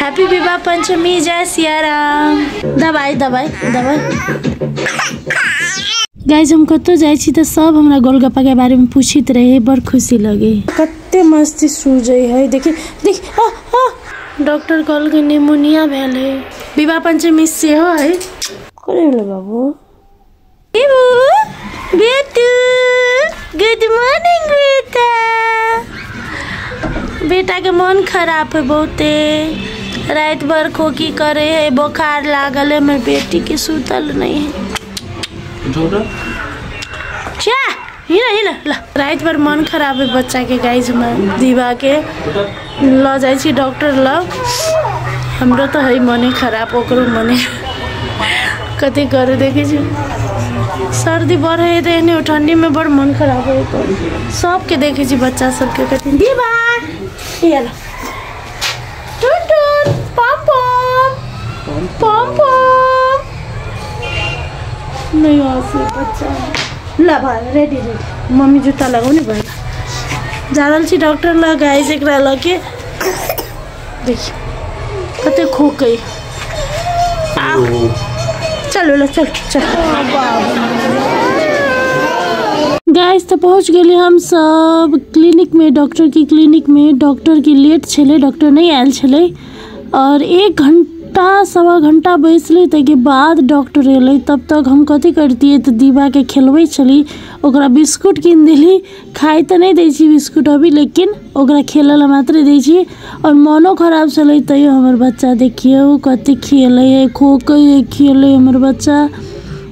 Happy Vivah Panchami, जय सिया राम। दवाई दवाई दवाई गाइज हम कतो जाई छी त सब हमरा गोलगप्पा के बारे में पूछित रहे, बड़ खुशी लगे। कते मस्ती सूझे है, देखी देख डॉक्टर कहल के निमोनिया भेल है। विवाह पंचमी से हो है करे बाबू। बेटू गुड मॉर्निंग बेटा। बेटा के मन खराब है बहुते, रात भर खोखी करे है, बुखार लागल है। मैं बेटी के सुतल नहीं है। रात भर मन खराब है बच्चा के। गाइज में दीवा के ल जाई छी डॉक्टर ल। हमरो तो है मने खराब, ओकरो मने कथी करे देखे छी। सर्दी बढ़ है तो ठंडी में बड़ मन खराब है सबके। देखे छी बच्चा सबके कथी दीवा ये लो टूटून पम पम पम पम नहीं आसे बच्चा। ला भाई रेडी रेडी मम्मी जूता लगाओ नहीं भाई। जा रहल छी डॉक्टर ल। गाइस एकरा लके देखिए कते खो गई। चलो लो चल चल। गाइस तो पहुंच गए हम सब क्लिनिक में, डॉक्टर की क्लिनिक में। डॉक्टर की लेट छले, डॉक्टर नहीं आयल छले और 1 घंटा सवा घंटा बैसले ताकि बाद डॉक्टर एले। तब तक हम कथी करतिए तो दीवा के खेलवे छली, ओकरा बिस्कुट कीन दिली। खाई तो नहीं दै छी बिस्कुट अभी, लेकिन ओकरा खेलल मात्र दै छी। और मनो खराब चले तैयो हमर बच्चा देखियो कते खेले है, खोके है, खेले हमर बच्चा।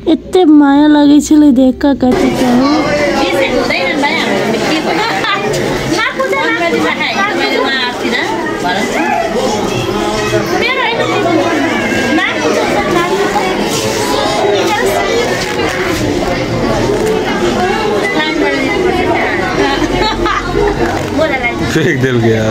एते माया लगे छले देख का कथी कहू। फेंक दिल गया।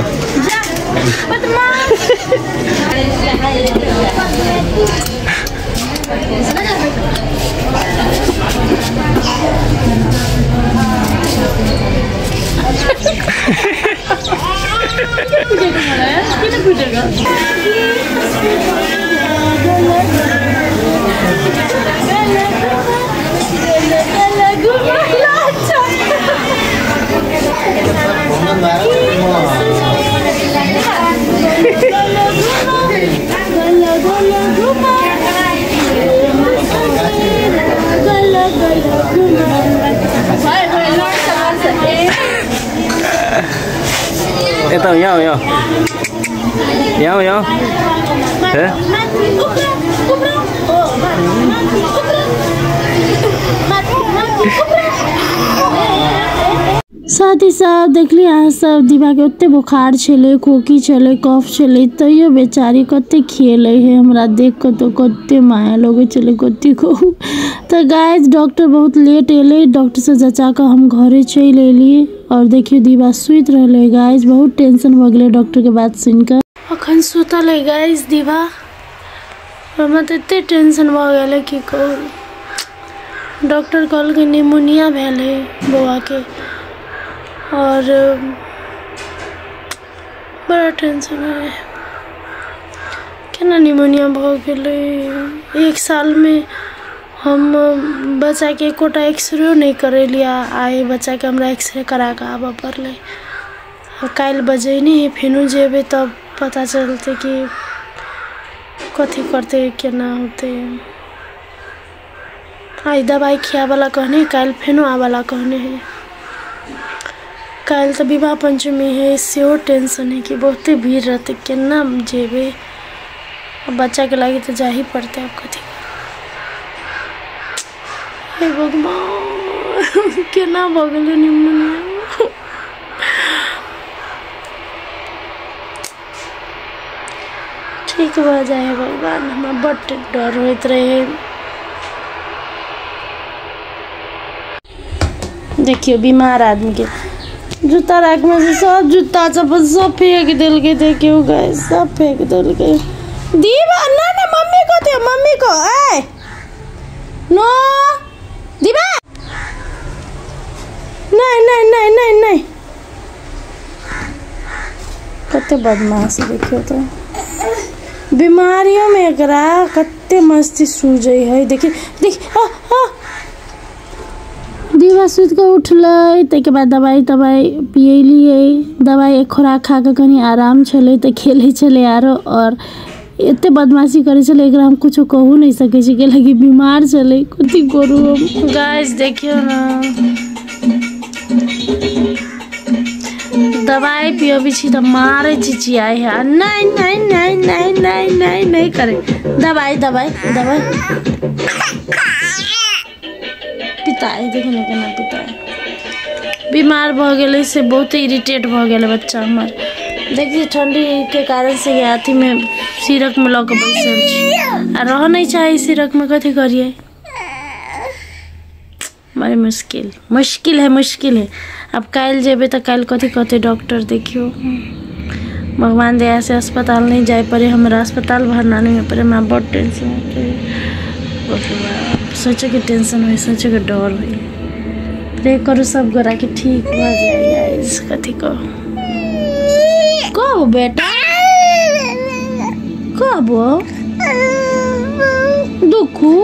Ito yaw yaw yaw yaw eh साथ ही साथ देखली अहाँ सब दीवा के ओते बुखार छले, खोखी छले, कफ छले, तैयो बेचारी कते खेले है। हमरा देख के तो कते माया लगे चले कते कहू। तो गाइस डॉक्टर बहुत लेट एले, डॉक्टर से जचा के हम घरे चल एली। और देखियो दीवा सुत रहले। गाइस बहुत टेंशन हो गए डॉक्टर के बात सुनकर। अखन सुतल है गाइस दीवा। हमरा तो एते टेंशन हो गए कि कहू। डॉक्टर कहल के निमोनिया भेल है बउआ के और बड़ा टेंशन है। केना निमोनिया भ गेलै। 1 साल में हम बच्चा के एकोटा एक्सरे नहीं करे लिया। आए बच्चा के हमरा एक्सरे करा के आबऽ पड़ले। और कल बजे नहीं फेनू जेबे तब पता चलते कि कथी करते केना होते। आज दवाई खिया वाला कहने, कल फेनू आ वाला कहने है। कल तो विवाह पंचमी है, इससे और टेंशन है कि बहुते भीड़ रहते केना जेबे। बच्चा के लगे तो जा ही पड़ते। अब कथी हे भगवान केना भगल निमोनिया। ठीक हो जाए भगवान। हमरा बड़ डर होइत रहे। देखियो बीमार आदमी के जूता रैक में से सब जूता चप्पल सब फेंक दिल के। देखियो गाइस सब फेंक दिल के। दीवा ना ना मम्मी को दे, मम्मी को। ए नो दीवा नहीं नहीं नहीं नहीं नहीं। कते बदमाश देखियो तो। बीमारियों में एकरा कत्ते मस्ती सूझे है। देखी देख दीवा सुत के उठलै ताहिके बाद दवाई पियलिए। दवाई एक खोराक खा के कनी आराम छलै तो खेले छलै आरो और एते बदमाशी करे छलै एकरा हम कुछ कहू नहीं सकै छी के लगी बीमार छलै कथी करू हम। गाइस देखियो ना दवाई पियोबी छी तो मारे चिचियाई है। नहीं नहीं नहीं नहीं नहीं नहीं नहीं करे दवाई दवाई दवाई पिताई देखे ना केना पिताई बीमार भ गेले से बहुत इरिटेट भ गेले बच्चा हमर। देखिए ठंडी के कारण से अथी में सिरक में लग बैसल छी आ रह नहीं चाहे सिरक में कथी करिए। बड़ी मुश्किल है। अब काल जेबे तो काल कथी कहते डॉक्टर देखियो भगवान दया से अस्पताल नहीं जाए पड़े। हमारा अस्पताल भरना नहीं पड़े। मैं बहुत टेंशन होते सोचे कि टेंशन हुई सोचे कि डर हुई। प्रे करो सब गोरा के ठीक हो जाए। इस कथी कहो बेटा कहो दुखू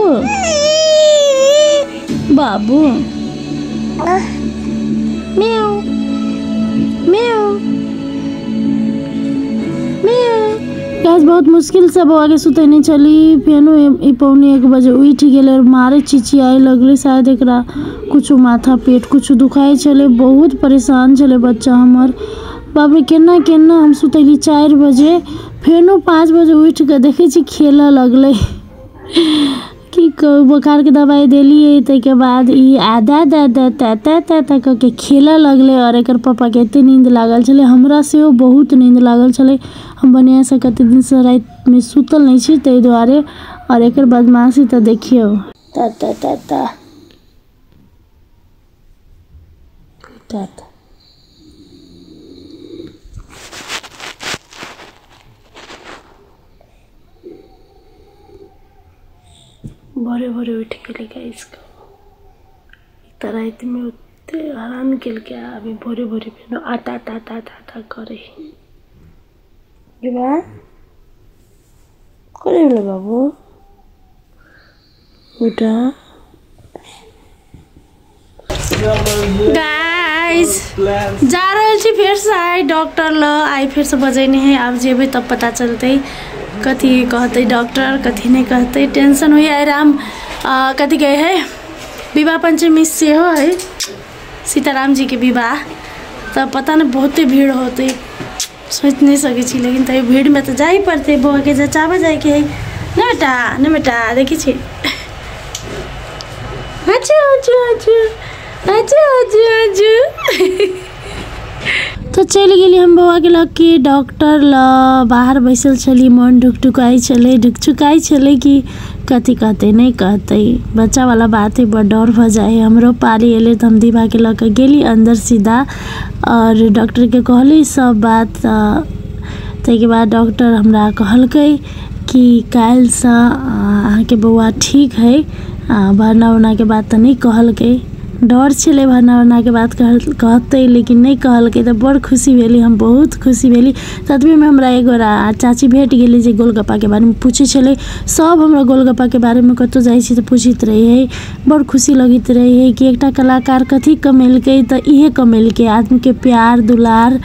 बाबू म्याऊ म्याऊ गैस बहुत मुश्किल से बउआ के सुतैने चली। फेनो ई पौने 1 बजे उठ गेल और मारे चिचियाए लगले। शायद एकरा कुछ माथा पेट कुछ दुखाए चले। बहुत परेशान चले बच्चा हमर। बाप रे केना केना हम सुतैली 4 बजे फेनो 5 बजे उठ के देखे छी खेला लगले। की बुखार के दवाई दिलिए ताहिके बाद ई आधा ता के खेला लगले और एकर पापा के एते नींद लागल छले। हमरा से बहुत नींद लागल छले। हम बढ़िया से कते दिन से रात में सुतल नहीं छी ताहि दुआरे। और एकर बदमाशी तो देखियो ता भोरे भोरे उठ के गाइस रात में उतने आराम के अभी भोरे भोरे फिर आता करे करे बाबू उठा गाइस जा रहे छी फिर से आई डॉक्टर ल आई फिर से बजैने है। अब जेबे तब पता चलते कथी कहते डॉक्टर कथी नहीं कहते। टेंशन हुई आराम कथी कहे है विवाह पंचमी से हो है सीताराम जी के विवाह तब पता नहीं बहुते भीड़ होते सोच नहीं सके छी। लेकिन तभी भीड़ में तो जा ही पड़ते बउआ के जचावा जाए के है न बेटा देखी छी। तो चल गई हम बउआ के लग के डॉक्टर ल बाहर बैसल चली। मन ढुकढुकाई चले कि कथी कहते नहीं कहते बच्चा वाला बात है बड़ डर भ जाए। हमरो पारी एले तो हम दीवा के लग गेली अंदर सीधा और डॉक्टर के कहली सब बात। ताहिके बाद डॉक्टर हमरा कहलकै कि काल से अहाँ के बउआ ठीक है। भरना उरना के बात तो नहीं कहलकै डर छे भरना उरना के बात कहते लेकिन नहीं कहलकै तो बड़ खुशी भेली। हम बहुत खुशी भेली। ततबे में हमरा एगो चाची भेट गेली जे गोलगप्पा के बारे में पूछे छले। सब हमरा गोलगप्पा के बारे में कतो जाई छी तो पूछित रही है। बड़ खुशी लगित रही है कि एकटा कलाकार कथी कमेलकै तो इहे कमेलकै आदमी के प्यार दुलार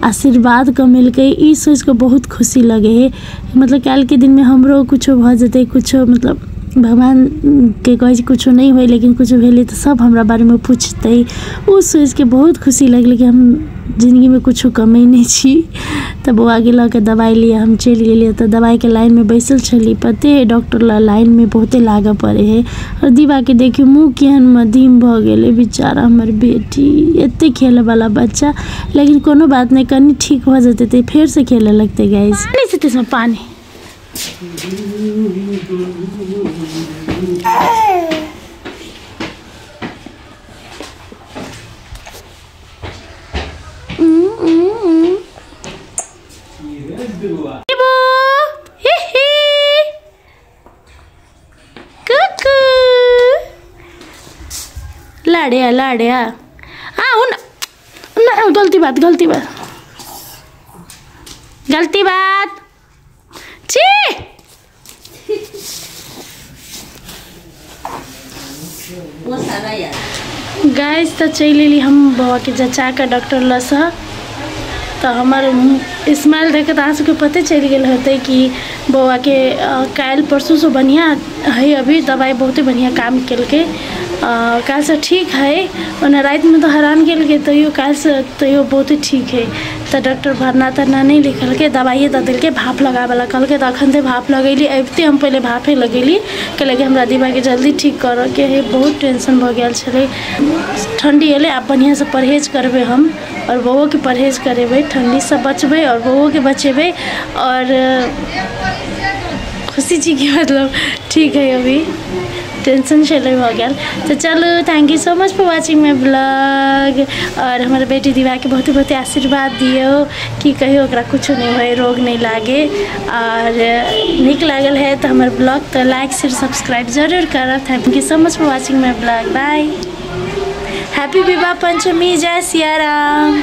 आशीर्वाद कमेलकै। ई सोच के बहुत खुशी लगे है। मतलब काल के दिन में हमरो कुछो भ जते कुछो मतलब भगवान के कहे कुछ नहीं हुए लेकिन कुछ भेले तो सब हमरा बारे में पूछते। उस सोच के बहुत खुशी लगल कि हम जिंदगी में कुछ कमी नहीं छी। तब बउआ के लके दवाई लिए हम चल गए तो दवाई के लाइन में बैसल छली। पते है डॉक्टर लाइन में बहुते लागे पड़े है। और दीवा के देखियो मुँह केहन मदीम भ गेले बेचारा हमर बेटी एते खेले वाला बच्चा। लेकिन कोनो बात नहीं कनी ठीक हो जाते तो फिर से खेले लगते गाइस। नहीं पानी लाड़िया गलती बात छी गाइस तो चल एली हम बउआ के जचा के डॉक्टर लस तो हमार स्माइल देख तो आँसू के पते चल गए होते कि बउआ के काल परसों से बढ़िया है। अभी दवाई बहुत बढ़िया काम कल के काल से ठीक है। और रात में तो हैरान कल के तैयो काल से तैयो बहुत ठीक है। तो डॉक्टर भरना तरना नहीं लिखल के दवाइए दे दिल के भाप लगावे कल के। तो अखन से भाप लगेली अबते हम पहले भापे लगेली कल कि हमरा दीवा के जल्दी ठीक कर के है। बहुत टेंशन भ गया छे ठंडी एले आप बढ़िया से परहेज करबे हम और बउओ के परहेज करेबे ठंडी से बचबे और बउओ के बचेबे। और खुशी जी की मतलब ठीक है अभी टेंशन चले हो गया। तो चलो thank you so much for watching my blog. और हमारे बेटी दीवा के बहुत बहुत आशीर्वाद दियो कि कहियो ओकरा कुछ नहीं होए रोग नहीं लागे। और निक लागल है तो हमारे ब्लॉग तो लाइक शेयर सब्सक्राइब जरूर करब। Thank you so much for watching my blog. Bye happy Vivah Panchami जय सिया राम।